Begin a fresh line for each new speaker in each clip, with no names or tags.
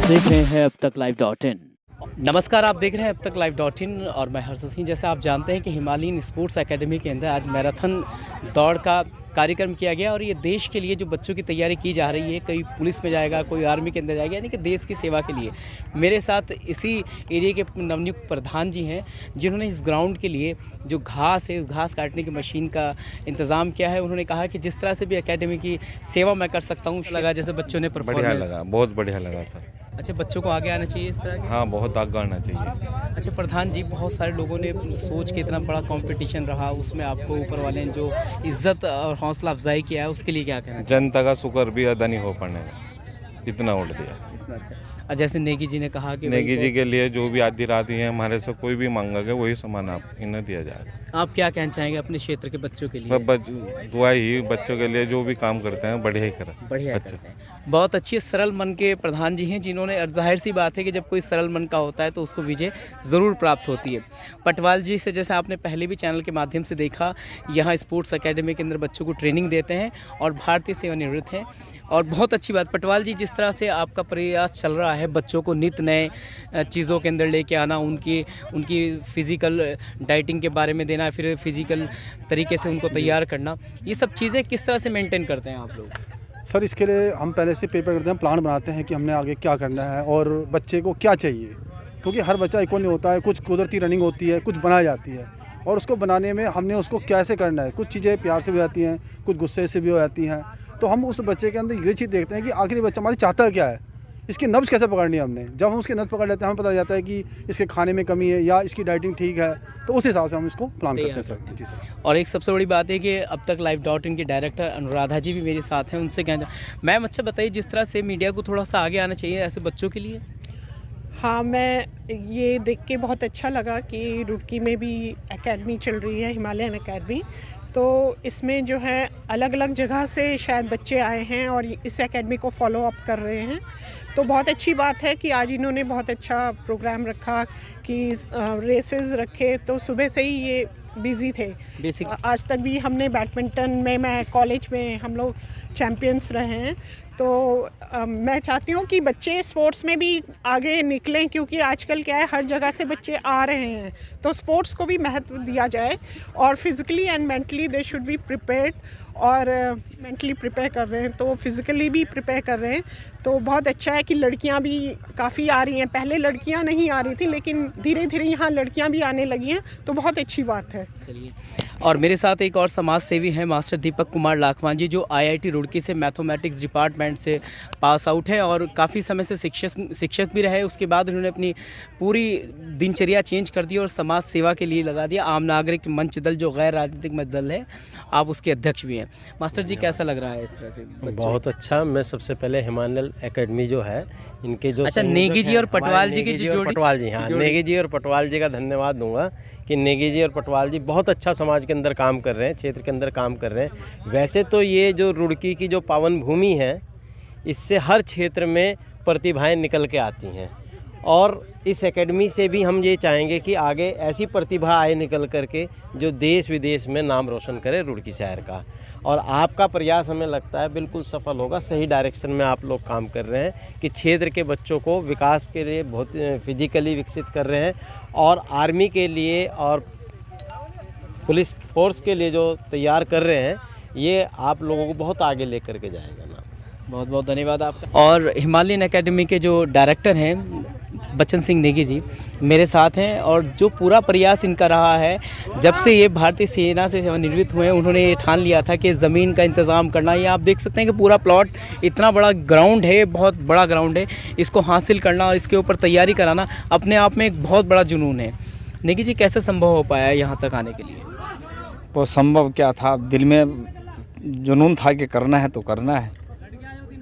देख रहे हैं अब तक live.in। नमस्कार, आप देख रहे हैं अब तक live.in और मैं हर्ष सिंह। जैसे आप जानते हैं कि हिमालयन स्पोर्ट्स एकेडमी के अंदर आज मैराथन दौड़ का कार्यक्रम किया गया और ये देश के लिए जो बच्चों की तैयारी की जा रही है, कोई पुलिस में जाएगा, कोई आर्मी के अंदर जाएगा, यानी कि देश की सेवा के लिए। मेरे साथ इसी एरिया के नवनियुक्त प्रधान जी हैं, जिन्होंने इस ग्राउंड के लिए जो घास है, उस घास काटने की मशीन का इंतज़ाम किया है। उन्होंने कहा कि जिस तरह से भी एकेडमी की सेवा मैं कर सकता हूँ, लगा जैसे बच्चों ने
बढ़िया लगा, बहुत बढ़िया लगा सर।
अच्छा, बच्चों को आगे आना चाहिए इस तरह के?
हाँ, बहुत आगे आना चाहिए।
अच्छा प्रधान जी, बहुत सारे लोगों ने सोच के इतना बड़ा कंपटीशन रहा, उसमें आपको ऊपर वाले ने जो इज्जत और हौसला अफजाई किया है, उसके लिए क्या कहना चाहिए?
जनता का शुक्र भी अदा नहीं हो पाने का, इतना वोट दिया।
अच्छा, जैसे नेगी जी ने कहा कि
नेगी जी के लिए जो भी आधी रात है हमारे से कोई भी मांगोगे वही सामान आप इन्हें दिया जाएगा।
आप क्या कहना चाहेंगे अपने क्षेत्र के बच्चों के लिए?
दुआ ही बच्चों के लिए जो भी काम करते हैं बढ़िया ही करें।
बढ़िया करते हैं। बहुत अच्छी सरल मन के प्रधान जी हैं, जिन्होंने, जाहिर सी बात है कि जब कोई सरल मन का होता है तो उसको विजय ज़रूर प्राप्त होती है। पटवाल जी से जैसे आपने पहले भी चैनल के माध्यम से देखा, यहाँ स्पोर्ट्स एकेडमी के अंदर बच्चों को ट्रेनिंग देते हैं और भारतीय सेवानिवृत्त हैं। और बहुत अच्छी बात पटवाल जी, जिस तरह से आपका प्रयास चल रहा है बच्चों को नित नए चीज़ों के अंदर लेके आना, उनकी फ़िज़िकल डाइटिंग के बारे में देना, फिर फिज़िकल तरीके से उनको तैयार करना, ये सब चीज़ें किस तरह से मेंटेन करते हैं आप लोग?
सर, इसके लिए हम पहले से प्रिपेयर करते हैं, प्लान बनाते हैं कि हमने आगे क्या करना है और बच्चे को क्या चाहिए, क्योंकि हर बच्चा इक्वल नहीं होता है। कुछ कुदरती रनिंग होती है, कुछ बनाई जाती है, और उसको बनाने में हमने उसको कैसे करना है। कुछ चीज़ें प्यार से भी आती हैं, कुछ गुस्से से भी हो जाती हैं। तो हम उस बच्चे के अंदर ये चीज़ देखते हैं कि आखिर बच्चा हमारी चाहता क्या है, इसकी नब्ज़ कैसे पकड़नी है हमने। जब हम उसकी नब्ज़ पकड़ लेते हैं, हमें पता जाता है कि इसके खाने में कमी है या इसकी डाइटिंग ठीक है, तो उस हिसाब से हम इसको प्लान करते हैं सर। जी सर।
और एक सबसे बड़ी बात है कि अब तक live.in के डायरेक्टर अनुराधा जी भी मेरे साथ हैं, उनसे कहना मैम, अच्छा बताइए, जिस तरह से मीडिया को थोड़ा सा आगे आना चाहिए ऐसे बच्चों के लिए।
हाँ, मैं ये देख के बहुत अच्छा लगा कि रुड़की में भी एकेडमी चल रही है, हिमालयन एकेडमी। तो इसमें जो है अलग अलग जगह से शायद बच्चे आए हैं और इस एकेडमी को फॉलो अप कर रहे हैं। तो बहुत अच्छी बात है कि आज इन्होंने बहुत अच्छा प्रोग्राम रखा कि रेसेस रखे, तो सुबह से ही ये बिज़ी थे। आज तक भी हमने बैडमिंटन में, मैं कॉलेज में, हम लोग चैम्पियंस रहे हैं। तो मैं चाहती हूँ कि बच्चे स्पोर्ट्स में भी आगे निकलें, क्योंकि आजकल क्या है, हर जगह से बच्चे आ रहे हैं, तो स्पोर्ट्स को भी महत्व दिया जाए और physically and mentally they should be prepared. और मेंटली प्रिपेयर कर रहे हैं तो फिज़िकली भी प्रिपेयर कर रहे हैं। तो बहुत अच्छा है कि लड़कियां भी काफ़ी आ रही हैं। पहले लड़कियां नहीं आ रही थी, लेकिन धीरे धीरे यहाँ लड़कियां भी आने लगी हैं, तो बहुत अच्छी बात है।
चलिए, और मेरे साथ एक और समाज सेवी हैं, मास्टर दीपक कुमार लाखवान जी, जो IIT रुड़की से मैथमेटिक्स डिपार्टमेंट से पास आउट है और काफ़ी समय से शिक्षक भी रहे। उसके बाद उन्होंने अपनी पूरी दिनचर्या चेंज कर दी और समाज सेवा के लिए लगा दिया। आम नागरिक मंच दल, जो गैर राजनीतिक मंच दल है, आप उसके अध्यक्ष भी हैं। मास्टर जी, कैसा लग रहा है इस तरह से?
बहुत अच्छा। मैं सबसे पहले हिमालयन एकेडमी जो है, इनके जो,
अच्छा, नेगी जी और पटवाल जी की जो जोड़ी,
पटवाल जी, हाँ, नेगी जी और पटवाल जी का धन्यवाद दूंगा कि नेगी जी और पटवाल जी बहुत अच्छा समाज के अंदर काम कर रहे हैं, क्षेत्र के अंदर काम कर रहे हैं। वैसे तो ये जो रुड़की की जो पावन भूमि है, इससे हर क्षेत्र में प्रतिभाएं निकल के आती हैं, और इस एकेडमी से भी हम ये चाहेंगे कि आगे ऐसी प्रतिभा आए निकल करके जो देश विदेश में नाम रोशन करे रुड़की शहर का। और आपका प्रयास हमें लगता है बिल्कुल सफल होगा। सही डायरेक्शन में आप लोग काम कर रहे हैं कि क्षेत्र के बच्चों को विकास के लिए बहुत फिजिकली विकसित कर रहे हैं, और आर्मी के लिए और पुलिस फोर्स के लिए जो तैयार कर रहे हैं, ये आप लोगों को बहुत आगे लेकर के जाएगा ना।
बहुत बहुत धन्यवाद आपका। और हिमालयन एकेडमी के जो डायरेक्टर हैं बच्चन सिंह नेगी जी मेरे साथ हैं, और जो पूरा प्रयास इनका रहा है, जब से ये भारतीय सेना से सेवानिवृत्त हुए हैं, उन्होंने ये ठान लिया था कि ज़मीन का इंतज़ाम करना। ये आप देख सकते हैं कि पूरा प्लॉट, इतना बड़ा ग्राउंड है, बहुत बड़ा ग्राउंड है, इसको हासिल करना और इसके ऊपर तैयारी कराना अपने आप में एक बहुत बड़ा जुनून है। नेगी जी, कैसे संभव हो पाया यहाँ तक आने के लिए?
वो संभव क्या था, दिल में जुनून था कि करना है तो करना है,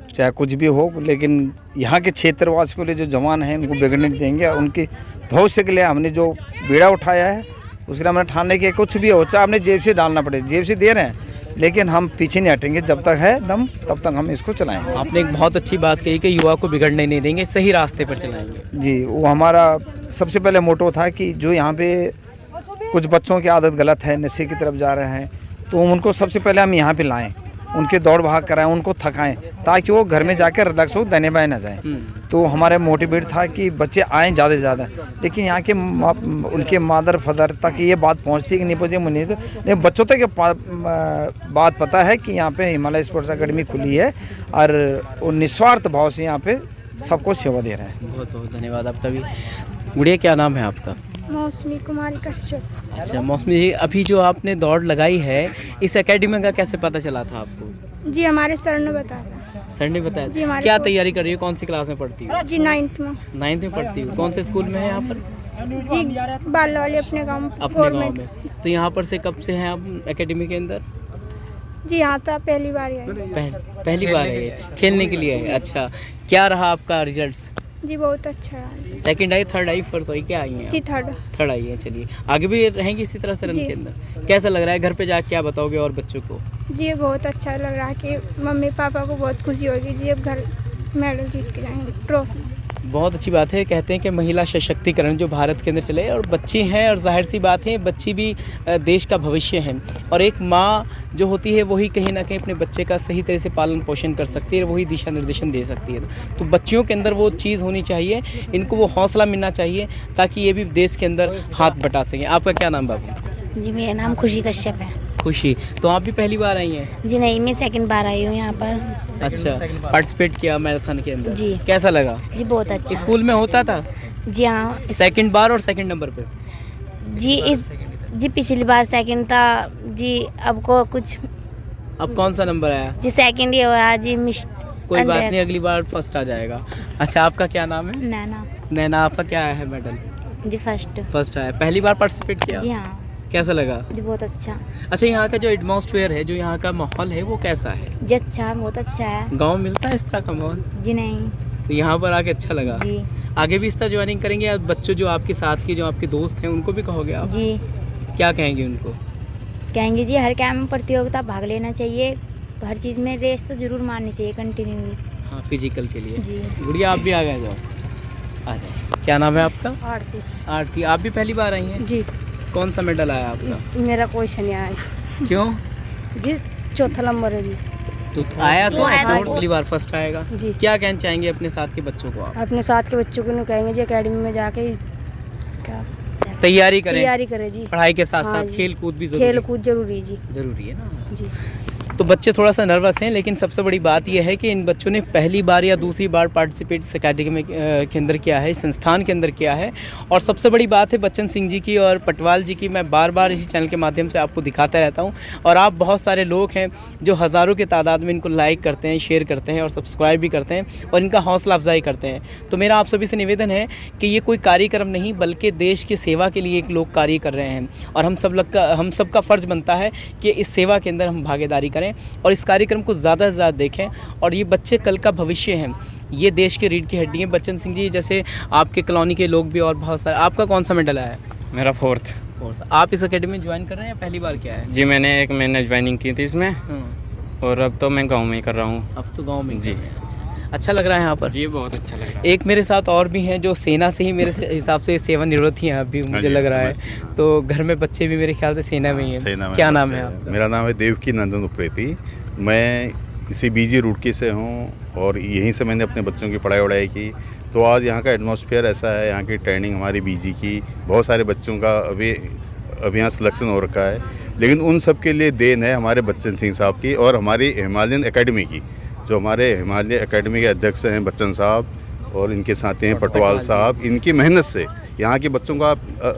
चाहे कुछ भी हो। लेकिन यहाँ के क्षेत्रवासी के लिए जो जवान हैं, उनको बिगड़ने नहीं देंगे, और उनके भविष्य के लिए हमने जो बीड़ा उठाया है, उसके लिए हमने ठाने के कुछ भी हो, चाहे हमने जेब से डालना पड़े, जेब से दे रहे हैं, लेकिन हम पीछे नहीं हटेंगे। जब तक है दम, तब तक हम इसको चलाएंगे।
आपने एक बहुत अच्छी बात कही कि युवा को बिगड़ने नहीं देंगे, सही रास्ते पर चलाएंगे।
जी, वो हमारा सबसे पहले मोटो था कि जो यहाँ पे कुछ बच्चों की आदत गलत है, नशे की तरफ जा रहे हैं, तो उनको सबसे पहले हम यहाँ पे लाएं, उनके दौड़ भाग कराएं, उनको थकाएं, ताकि वो घर में जाकर रिलैक्स हो, दने बाएं ना जाएं। तो हमारा मोटिवेट था कि बच्चे आएँ ज़्यादा से ज़्यादा। लेकिन यहाँ के उनके मादर फादर तक ये बात पहुँचती कि नहीं पहुँचती मुझे तो, लेकिन बच्चों तक ये बात पता है कि यहाँ पे हिमालय स्पोर्ट्स एकेडमी खुली है और वो निस्वार्थ भाव से यहाँ पे सबको सेवा दे रहे हैं।
बहुत बहुत धन्यवाद आपका भी। गुड़िया, क्या नाम है आपका?
मौसमी कुमारी कश्यप।
अच्छा मौसमी जी, अभी जो आपने दौड़ लगाई है इस एकेडमी का कैसे पता चला था आपको?
जी हमारे सर ने बताया।
सर ने बताया?
जी, हमारे
क्या
को-
तैयारी कर रही हो? कौन सी क्लास में पढ़ती हो?
जी 9th में।
9th में पढ़ती हो। कौन से स्कूल में है यहाँ पर?
जी बाल वाले अपने गाँव
अपने गांव में। तो यहाँ पर से कब से हैं आप एकेडमी के अंदर?
जी यहाँ तो आप पहली बार ही आए।
पहली बार है, खेलने के लिए है। अच्छा, क्या रहा आपका रिजल्ट्स?
जी बहुत अच्छा है।
सेकंड आई, थर्ड आई, फोर्थ आई, क्या आई हैं?
जी थर्ड।
थर्ड आई है। चलिए आगे भी रहेंगी इसी तरह से रन
जी।
के अंदर। कैसा लग रहा है घर पे जाके, क्या बताओगे और बच्चों को?
जी ये बहुत अच्छा लग रहा है कि मम्मी पापा को बहुत खुशी होगी जी अब घर मेडल जीत के जाएंगे, ट्रॉफी।
बहुत अच्छी बात है। कहते हैं कि महिला सशक्तिकरण जो भारत के अंदर चले, और बच्ची हैं और जाहिर सी बात है बच्ची भी देश का भविष्य है, और एक माँ जो होती है वही कहीं ना कहीं अपने बच्चे का सही तरह से पालन पोषण कर सकती है, वही दिशा निर्देशन दे सकती है। तो बच्चियों के अंदर वो चीज़ होनी चाहिए, इनको वो हौसला मिलना चाहिए ताकि ये भी देश के अंदर हाथ बटा सकें। आपका क्या नाम बाबू?
जी मेरा नाम खुशी कश्यप है।
खुशी, तो आप भी पहली बार आई हैं?
जी नहीं, मैं सेकंड बार आई हूँ यहाँ पर।
अच्छा, पार्टिसिपेट किया मैराथन के अंदर?
जी।
कैसा लगा?
जी बहुत अच्छा।
स्कूल में होता था?
जी हाँ।
सेकंड बार और सेकंड नंबर पे?
जी पिछली बार सेकंड था जी, अब को कुछ
अब कौन सा नंबर आया?
जी सेकंड ही हुआ जी।
कोई बात नहीं, अगली बार फर्स्ट आ जाएगा। अच्छा, आपका क्या नाम है?
नैना।
नैना, आपका क्या आया है मेडल?
जी फर्स्ट।
फर्स्ट आया। पहली बार पार्टिसिपेट किया?
जी हाँ।
कैसा लगा?
जी बहुत अच्छा।
अच्छा, यहाँ का जो एटमॉस्फेयर है, जो यहाँ का माहौल है, वो कैसा है?
जी अच्छा, बहुत अच्छा है।
गांव मिलता है इस तरह का माहौल?
जी नहीं।
तो यहाँ पर आके अच्छा लगा?
जी।
आगे भी इस तरह ज्वाइनिंग करेंगे, या बच्चों जो आपके साथ के जो आपके दोस्त हैं उनको भी कहोगे आप?
जी
क्या कहेंगे उनको?
कहेंगे जी हर काम में प्रतियोगिता भाग लेना चाहिए, हर चीज़ में रेस तो जरूर मारनी चाहिए कंटिन्यूली।
हाँ, फिजिकल के लिए।
जी।
गुड़िया, आप भी आ गए, जाओ आ जाओ। क्या नाम है आपका?
आरती।
आरती, आप भी पहली बार आई हैं?
जी
कौन सा मेडल आया आपका?
मेरा क्वेश्चन नहीं आया
क्यों?
जी, चौथा नंबर है जी।
तो आया तो
आया तो-
और अगली बार फर्स्ट आएगा।
जी।
क्या कहना चाहेंगे अपने साथ के बच्चों को आप?
अपने साथ के बच्चों को नहीं कहेंगे जी एकेडमी में जाके क्या
तैयारी करें,
तैयारी करें जी।
पढ़ाई के साथ
हाँ
साथ
जी।
खेल कूद भी जरूरी
खेल कूद जरूरी है जी।
जरूरी है ना।
जी
तो बच्चे थोड़ा सा नर्वस हैं, लेकिन सबसे बड़ी बात यह है कि इन बच्चों ने पहली बार या दूसरी बार पार्टिसिपेट इस अकेडमी के अंदर किया है, इस संस्थान के अंदर किया है। और सबसे बड़ी बात है बच्चन सिंह जी की और पटवाल जी की, मैं बार बार इसी चैनल के माध्यम से आपको दिखाता रहता हूं, और आप बहुत सारे लोग हैं जो हज़ारों के तादाद में इनको लाइक करते हैं, शेयर करते हैं और सब्सक्राइब भी करते हैं और इनका हौसला अफजाई करते हैं। तो मेरा आप सभी से निवेदन है कि ये कोई कार्यक्रम नहीं, बल्कि देश की सेवा के लिए एक लोग कार्य कर रहे हैं, और हम सब का फ़र्ज़ बनता है कि इस सेवा के अंदर हम भागीदारी करें और इस कार्यक्रम को ज़्यादा से ज़्यादा देखें। और ये बच्चे कल का भविष्य हैं, ये देश की रीढ़ की हड्डी हैं। बच्चन सिंह जी जैसे आपके कॉलोनी के लोग भी और बहुत सारे। आपका कौन सा मेडल आया है?
मेरा फोर्थ।
आप इस अकेडमी में ज्वाइन कर रहे हैं या पहली बार क्या है?
जी मैंने 1 महीने ज्वाइनिंग की थी इसमें, और अब तो मैं गांव में ही कर रहा हूँ।
अब तो गांव में ही
जी।
कर रहे हैं। अच्छा लग रहा है यहाँ पर?
जी बहुत अच्छा लग रहा है।
एक मेरे साथ और भी हैं जो सेना से ही मेरे हिसाब से सेवानिवृत्त ही हैं अभी, मुझे लग रहा है। तो घर में बच्चे भी मेरे ख्याल से सेना में ही हैं। क्या नाम है आपका?
मेरा नाम है देवकी नंदन उप्रेती। मैं इसी बीजी रुड़की से हूँ और यहीं से मैंने अपने बच्चों की पढ़ाई वढ़ाई की। तो आज यहाँ का एटमॉस्फेयर ऐसा है, यहाँ की ट्रेनिंग हमारी बीजी की, बहुत सारे बच्चों का अभी यहाँ सिलेक्शन हो रखा है। लेकिन उन सब के लिए देन है हमारे बच्चन सिंह साहब की और हमारी हिमालयन एकेडमी की, जो हमारे हिमालय एकेडमी के अध्यक्ष हैं बच्चन साहब, और इनके साथ हैं पटवाल साहब। इनकी मेहनत से यहाँ के बच्चों का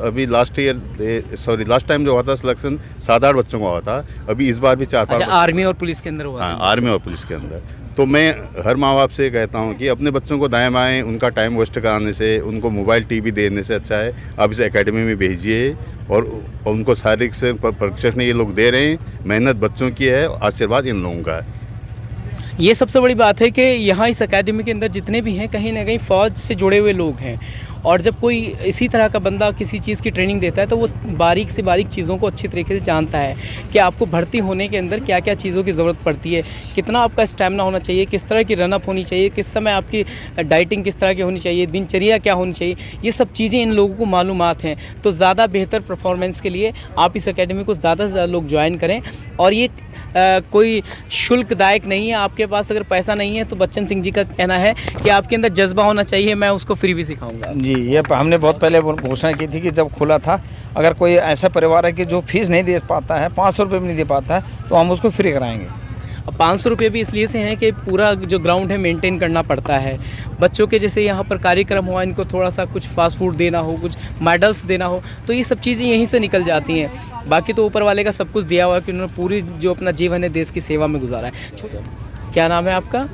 अभी लास्ट टाइम जो हुआ था सिलेक्शन 7-8 बच्चों का हुआ था, अभी इस बार भी 4-5।
अच्छा, आर्मी और पुलिस के अंदर हुआ?
हाँ, आर्मी और पुलिस के अंदर। तो मैं हर माँ बाप से कहता हूँ कि अपने बच्चों को दाएं बाएं उनका टाइम वेस्ट कराने से, उनको मोबाइल टीवी देने से अच्छा है आप इसे एकेडमी में भेजिए, और उनको शारीरिक से प्रशिक्षण ये लोग दे रहे हैं। मेहनत बच्चों की है, आशीर्वाद इन लोगों का है।
ये सबसे बड़ी बात है कि यहाँ इस एकेडमी के अंदर जितने भी हैं कहीं ना कहीं फ़ौज से जुड़े हुए लोग हैं, और जब कोई इसी तरह का बंदा किसी चीज़ की ट्रेनिंग देता है तो वो बारीक से बारीक चीज़ों को अच्छी तरीके से जानता है कि आपको भर्ती होने के अंदर क्या क्या चीज़ों की ज़रूरत पड़ती है, कितना आपका स्टैमिना होना चाहिए, किस तरह की रनअप होनी चाहिए, किस समय आपकी डाइटिंग किस तरह की होनी चाहिए, दिनचर्या क्या होनी चाहिए। ये सब चीज़ें इन लोगों को मालूमात हैं। तो ज़्यादा बेहतर परफॉर्मेंस के लिए आप इस एकेडमी को ज़्यादा से ज़्यादा लोग ज्वाइन करें, और ये कोई शुल्कदायक नहीं है। आपके पास अगर पैसा नहीं है तो बच्चन सिंह जी का कहना है कि आपके अंदर जज्बा होना चाहिए, मैं उसको फ्री भी सिखाऊंगा।
जी, ये हमने बहुत पहले घोषणा की थी कि जब खुला था, अगर कोई ऐसा परिवार है कि जो फीस नहीं दे पाता है, 500 रुपये भी नहीं दे पाता है, तो हम उसको फ्री कराएंगे।
अब 500 रुपये भी इसलिए से हैं कि पूरा जो ग्राउंड है मेंटेन करना पड़ता है। बच्चों के जैसे यहाँ पर कार्यक्रम हुआ, इनको थोड़ा सा कुछ फास्ट फूड देना हो, कुछ मेडल्स देना हो, तो ये सब चीज़ें यहीं से निकल जाती हैं। बाकी तो ऊपर वाले का सब कुछ दिया हुआ है कि उन्होंने पूरी जो अपना जीवन है देश की सेवा में गुजारा है। क्या नाम है आपका?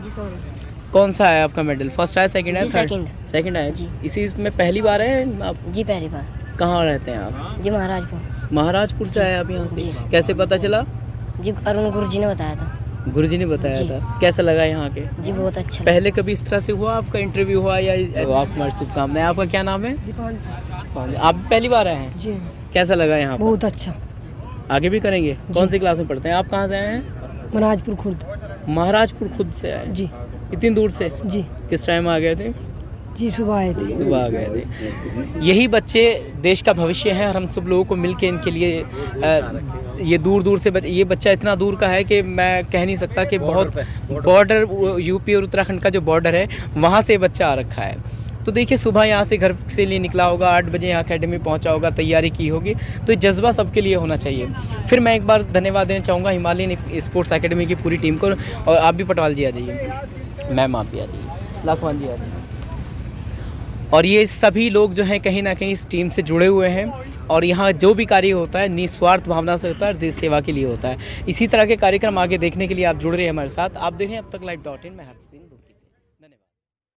कौन सा है आपका मेडल? फर्स्ट आया, सेकंड आया, थर्ड? सेकंड आया जी। इसी में पहली बार है आप?
जी पहली बार।
कहाँ रहते हैं आप?
जी महाराजपुर।
महाराजपुर से आए आप यहाँ से? कैसे पता चला?
जी अरुण गुरुजी ने बताया था।
गुरुजी ने बताया था। कैसा लगा यहाँ के?
जी बहुत अच्छा।
पहले कभी इस तरह से हुआ आपका इंटरव्यू हुआ या आप हमारी शुभकामनाएं। आपका क्या नाम है? दीपांशु। आप पहली बार आए हैं?
जी।
कैसा लगा यहाँ?
बहुत अच्छा।
आगे भी करेंगे? कौन सी क्लास में पढ़ते हैं आप? कहाँ से आए हैं?
महाराजपुर खुर्द।
महाराजपुर खुद से आए?
जी।
इतनी दूर से?
जी।
किस टाइम आ गए थे?
जी सुबह आए थे।
सुबह आ गए थे। यही बच्चे देश का भविष्य है और हम सब लोगों को मिलके इनके लिए ये दूर दूर से ये बच्चा इतना दूर का है कि मैं कह नहीं सकता कि बहुत बॉर्डर यूपी और उत्तराखंड का जो बॉर्डर है वहाँ से बच्चा आ रखा है। तो देखिए सुबह यहाँ से घर से लिए निकला होगा, 8 बजे यहाँ अकेडमी पहुँचा होगा, तैयारी की होगी, तो ये जज्बा सबके लिए होना चाहिए। फिर मैं एक बार धन्यवाद देना चाहूँगा हिमालयन स्पोर्ट्स एकेडमी की पूरी टीम को, और आप भी पटवाल जी आ जाइए, मैम आप भी आ जाइए, लाखवान जी आ जाइए। और ये सभी लोग जो हैं कहीं ना कहीं इस टीम से जुड़े हुए हैं और यहाँ जो भी कार्य होता है निस्वार्थ भावना से होता है, देश सेवा के लिए होता है। इसी तरह के कार्यक्रम आगे देखने के लिए आप जुड़ रहे हैं हमारे साथ। आप देखें अब तक live.in में हर्ष सिंह।